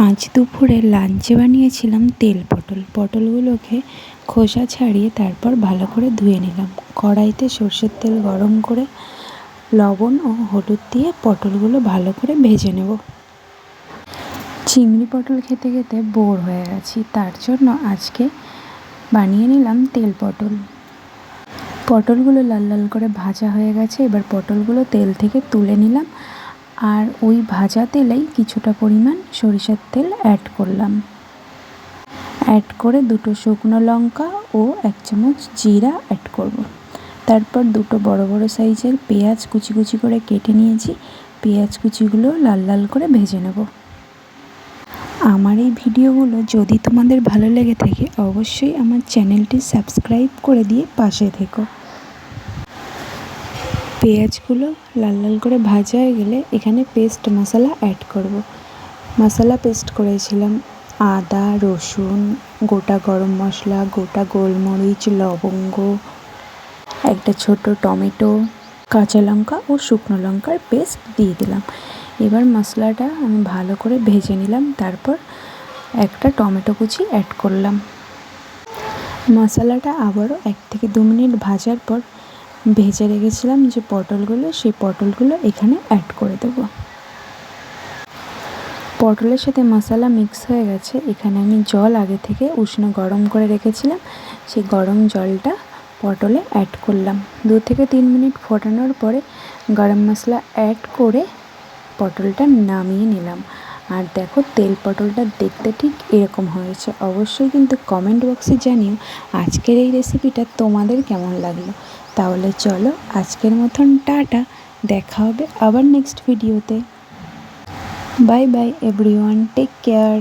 আজ দুপুরে লাঞ্চে বানিয়েছিলাম তেল পটল। পটলগুলোকে খোসা ছাড়িয়ে তারপর ভালো করে ধুয়ে নিলাম। কড়াইতে সর্ষের তেল গরম করে লবণ ও হলুদ দিয়ে পটলগুলো ভালো করে ভেজে নেব। চিংড়ি পটল খেতে খেতে বোর হয়ে গেছি, তার জন্য আজকে বানিয়ে নিলাম তেল পটল। পটলগুলো লাল লাল করে ভাজা হয়ে গেছে, এবার পটলগুলো তেল থেকে তুলে নিলাম আর ওই ভাজা তেলেই কিছুটা পরিমাণ সরিষার তেল অ্যাড করলাম। অ্যাড করে দুটো শুকনো লঙ্কা ও 1 চামচ জিরা অ্যাড করব। তারপর দুটো বড় বড় সাইজের পেঁয়াজ কুচি কুচি করে কেটে নিয়েছি। পেঁয়াজ কুচিগুলো লাল লাল করে ভেজে নেব। আমার এই ভিডিওগুলো যদি তোমাদের ভালো লেগে থাকে অবশ্যই আমার চ্যানেলটি সাবস্ক্রাইব করে দিয়ে পাশে থেকো। পেঁয়াজগুলো লাল লাল করে ভাজা হয়ে গেলে এখানে পেস্ট মশলা অ্যাড করব। মশলা পেস্ট করেছিলাম আদা, রসুন, গোটা গরম মশলা, গোটা গোলমরিচ, লবঙ্গ, একটা ছোট টমেটো, কাঁচা লঙ্কা ও শুকনো লঙ্কার পেস্ট দিয়ে দিলাম। এবার মশলাটা আমি ভালো করে ভেজে নিলাম, তারপর একটা টমেটো কুচি অ্যাড করলাম। মশলাটা আবারও 1 থেকে 2 মিনিট ভাজার পর ভেজে রেখেছিলাম যে পটলগুলো, সেই পটলগুলো এখানে অ্যাড করে দেব। পটলের সাথে মশলা মিক্স হয়ে গেছে। এখানে আমি জল আগে থেকে উষ্ণ গরম করে রেখেছিলাম, সেই গরম জলটা পটলে অ্যাড করলাম। 2 থেকে 3 মিনিট ফোটানোর পরে গরম মশলা অ্যাড করে পটলটা নামিয়ে নিলাম। আর দেখো তেল পটলটা দেখতে ঠিক এরকম হয়েছে। অবশ্যই কিন্তু কমেন্ট বক্সে জানিও আজকের এই রেসিপিটা তোমাদের কেমন লাগলো। তাহলে চলো আজকের মতন টাটা, দেখা হবে আবার নেক্সট ভিডিওতে। Bye bye everyone, take care.